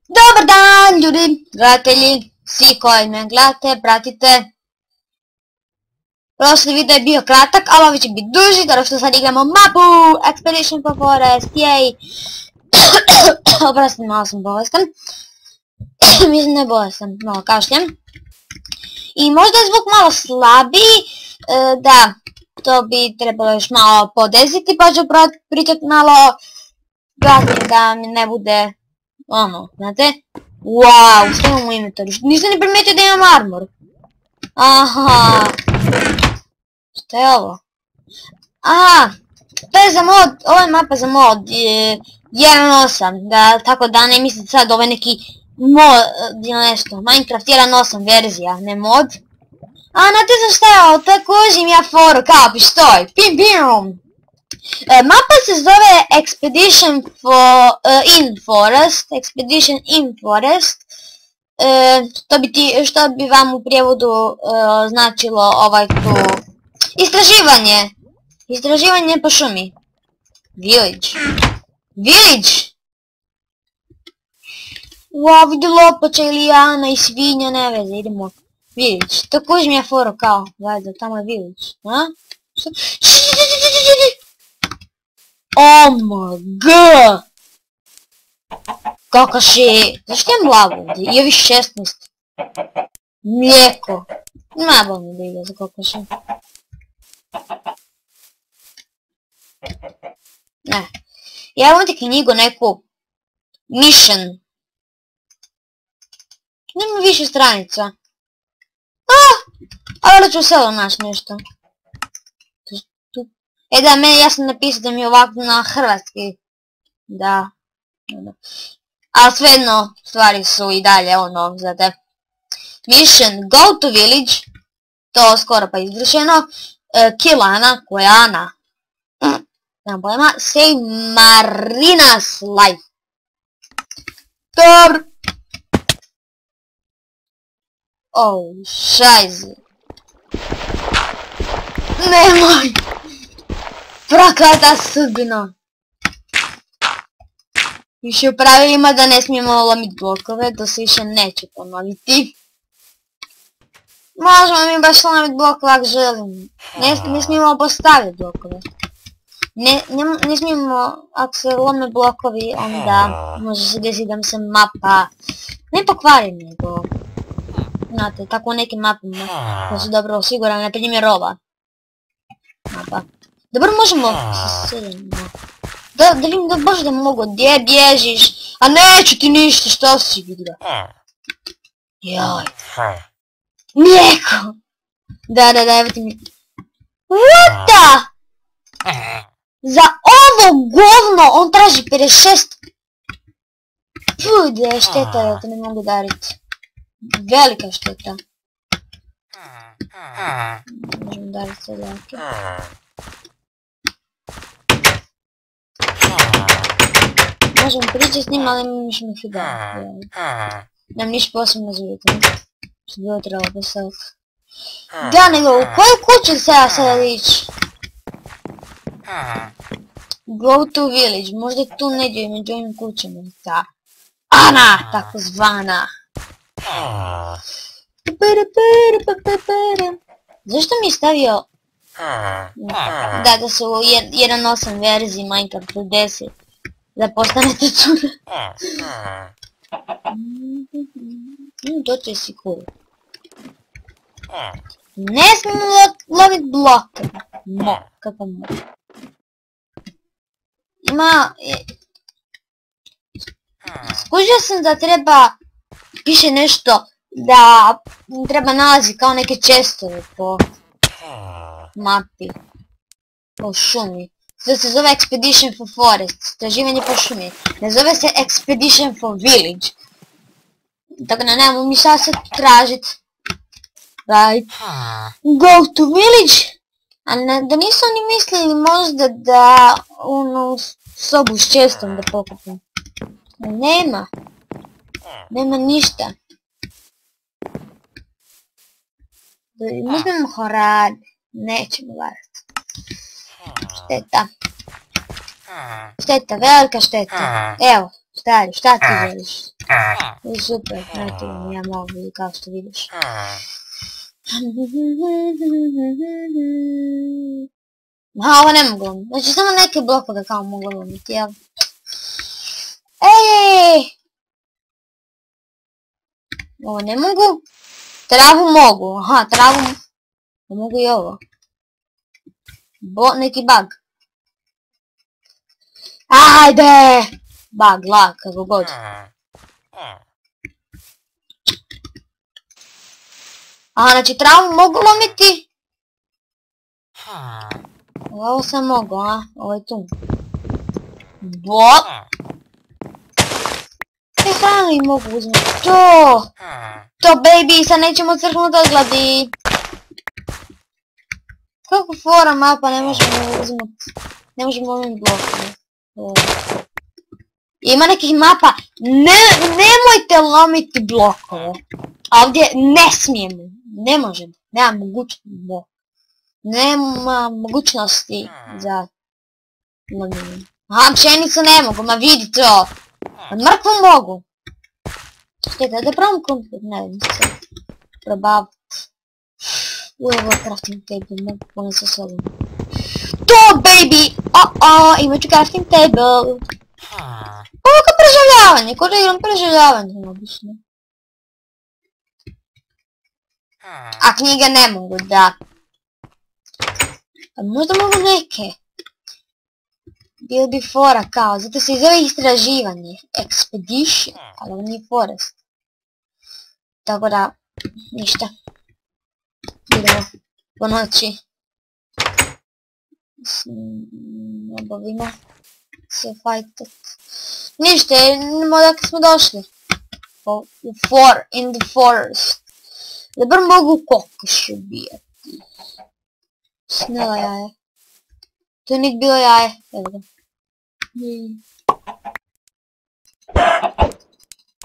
Dobar dan ljudi, gledatelji, svi koji me gledate, pratite. Prošli video je bio kratak, ali ovaj će biti duži, zato što sad igramo mapu Expedition for Forest, jej. Oprostite, malo sam bolestan. Mislim da je bolestan, malo kašljem. I možda je zvuk malo slabiji, da, to bi trebalo još malo podeziti, pa ću pričati malo glasnije da mi ne bude ono, znate? Wow, što imam u inventoru? Nisam ni primijetio da imam armor. Aha. Što je ovo? Aha, to je za mod, ovo je mapa za mod 1.8, da, tako da ne mislite sad ovo je neki mod ili nešto, Minecraft 1.8 verzija, ne mod. A znate za šta je ovo, također im ja foru kao pištoj, pim pim. Mapa se zove Expedition in Forest, što bi vam u prijevodu značilo ovaj tu istraživanje po šumi. Village. Wow, vidi lopača ili jana i svinja, ne veze, idemo. Village, također mi je foro kao, gledaj, tamo je village, a? Oh my god! Kakaši, zašto imam lavu ovdje? I ovih 16. Mlijeko. Ma bo mi briga za kakaši. Ne. Ja imam ti knjigu neku. Mission. Nema više stranica. Ali ću selo naći nešto. Da, ja sam napisao da mi je ovako na hrvatski. Da. Ali svejedno, stvari su i dalje ono, znate. Mission, go to village. To skoro pa izvršeno. Kill Ana, koja je Ana? Nemam pojma. Save Marina's life. Dobro. Oh, šajze. Nemoj. Proklata sudbina. Više u pravilima da ne smijemo lomiti blokove, to se više neće ponoviti. Možemo mi baš lomiti blokove ako želimo. Ne smijemo postaviti blokove. Ne smijemo, ako se lome blokovi, onda može se desiti da mi se mapa ne pokvari, nego znate, tako u nekim mapama koje su dobro osigurane, na primjer ova mapa. Dobro, možemo da vidim da baš da mogu, gdje bježiš, a neću ti ništa, što si vidio? Joj. Mlijeko! Da, evo ti mi... What the? Za ovo govno on traži 56. Pude, šteta da te ne mogu dariti. Velika šteta. Možemo dariti sad jake. Možemo pričati s njim, ali imam ništa mi figa. Nemam ništa posebno zvidjeti. Što bi ovo trebalo postaviti. Da, nego u koju kuću se ja sada ići? Go to village, možda tu negdje među ovim kućama. Ta Ana, tako zvana. Zašto mi je stavio... Da su u 1.8 verziji Minecraft 10. Da postanete cura. To će sigurno. Ne smijemo loviti bloke. Kako mo. Ima... Skužio sam da treba... Piše nešto da treba nalazi kao neke čestove po mapi. Po šumi. To se zove Expedition for Forest, istraživanje po šumi. Ne zove se Expedition for Village. Tako da nemamo mi šta se tražit. Right. Go to village. A da nisu oni mislili možda da onu sobu s čestom da pokupim. Nema. Nema ništa. Uzmemo horad. Nećemo varati. Šteta. Šteta, velika šteta. Evo, Stari, šta ti želiš? Super, eto ja mogu kao što vidiš. Aha, ovo ne mogu lomiti. Znači samo neke blokove kao mogu lomiti, jel? Ej! Ovo ne mogu. Travu mogu, aha, travu... Ne mogu i ovo. Neki bug. Ajde! Bug, lag, kako god. Aha, znači travu mogu lomiti? Ovo sam mogu, a? Ovo je tu. Bo! E, hranu i mogu uzmeti. To, baby, sad nećemo crknuti od gladi. Kako fora mapa, ne možemo uzmeti. Ne možemo uzmeti blokove. Ima nekih mapa, nemojte lomiti blokove. A ovdje ne smijemo, ne možemo, nema mogućnosti za lomljenje. Aha, pšenicu ne mogu, ma vidi to. Mrkvu mogu. Čekajte, da probam komplet, ne vidim se. Probaviti. Evo crafting table, mogu poneti sa sobom. To, baby! Imat ću crafting table. Ovo kao preživljavanje, ko da igram preživljavanje, obično. A knjige ne mogu, da. A možda mogu neke. Bilo bi fora kao, zato se zove istraživanje. Expedition, ali ovo nije forest. Tako da, ništa. Idemo po noći. Obavimo se fajtat. Ništa, odakle smo došli. In the forest. Da bar mogu kokoš ubijati. Snela jaje. To nije bilo jaje. Evo ga.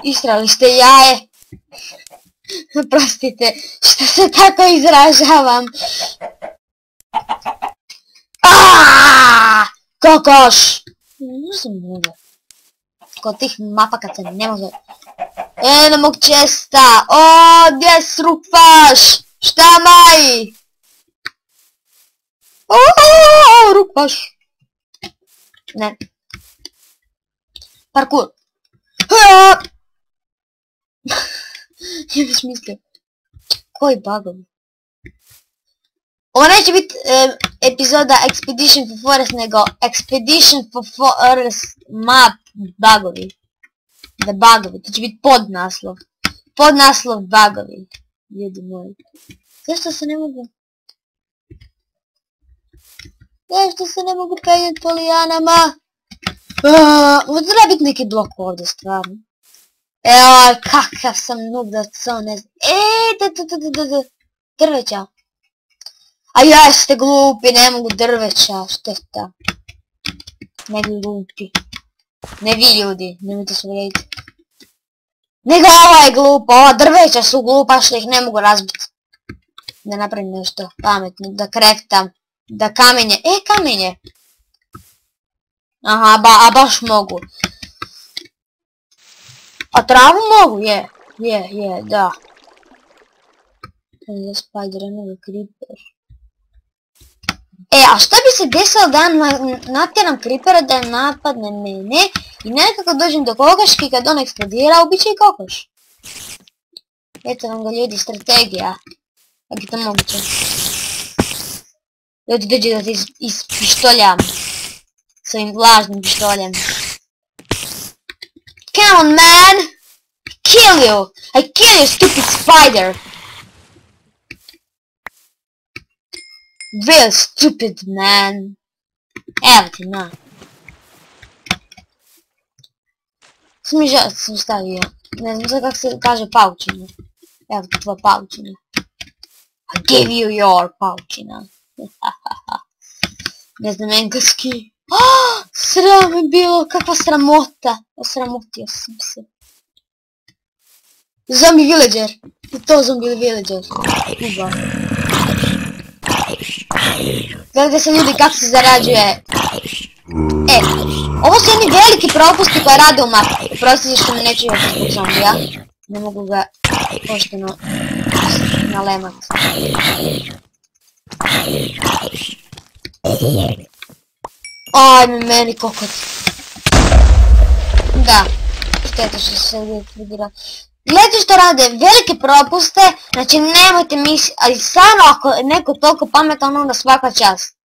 Istrali ste jaje. Prostite, što se tako izražavam. Kokoš! Nisam mogu. Kod tih mapa kad se ne može... Eno mog česta! Gdje srukvaš? Šta maj? Rukvaš. Ne. Parkour. Ja biš mislio. Koji bugovi? Ovo neće biti epizoda Expedition for Forest, nego Expedition for Forest Map bugovi. The bugovi, to će biti podnaslov. Podnaslov bugovi. Ljudi moji. Zašto se ne mogu? Zašto se ne mogu penjeti po lijanama? Ovo treba biti neki blok ovdje stvarno. Evo, kakav sam noob da to ne znam. Drveća. A jeste glupi, ne mogu drveća, šteta. Ne glupi. Ne vi ljudi, nemojte se uvrijediti. Nego ova je glupa, ova drveća su glupa što ih ne mogu razbiti. Da napravim nešto pametno, da kreftam, da kamenje, kamenje. Aha, a baš mogu. A travu mogu, je, da. Spider-Man creeper. A šta bi se desilo da natjeram creepera da napadne mene i nekako dođem do kokoški kad on eksplodira, ubiće i kokoš. Eto vam ga ljudi, strategija. Kako je to moguće? Ljudi dođe da te ispištoljam. S ovim vlažnim pištoljem. Come on, man! I kill you, stupid spider! Real stupid, man! Evo ti, na. Smižat sam stavio. Ne znam sad kako se kaže paučina. Evo ti tvoja paučina. I give you your paučina. Ne znam engleski. Sram je bilo, kakva sramota. Osramotio sam se. Zombie villager. I to zombie villager. Uba. Gledajte se ljudi kako se zarađuje. Ovo su jedni veliki propusti koje rade u mapi. Prostite što mi neću još zbog zombija. Ne mogu ga pošteno nalemat. Ajme meni kokot. Da. Šteta što se ovdje prigira. Gledajte što rade, velike propuste, znači nemojte misliti, ali samo ako neko toliko pametan onda svaka čast.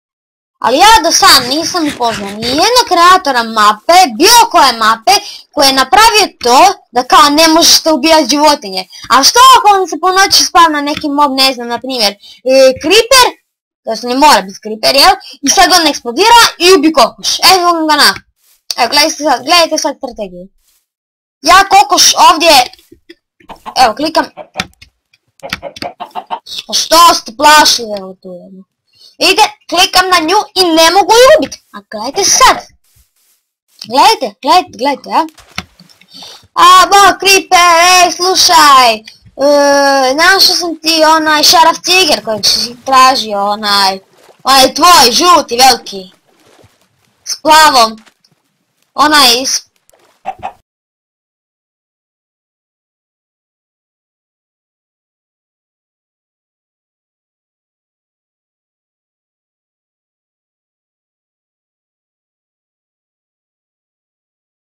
Ali ja do sad nisam upoznao ni jednog kreatora mape, bilo koje mape, koji je napravio to da kao ne možete ubijati životinje. A što ako vam se po noći spavna neki mob, ne znam, na primjer, creeper, to se ne mora biti creeper, jel? I sad on eksplodira i ubi kokoš. Evo ga na. Evo, gledajte sad strategiju. Ja kokoš ovdje, evo, klikam. A što ste plašili, evo tu jedno. Vidite, klikam na nju i ne mogu ju ubiti. A gledajte sad. Gledajte, ja. A, bo, creeper, slušaj. Našao sam ti onaj šaraf tiger kojeg si tražio, onaj tvoj, žuti, veliki. S plavom. Onaj s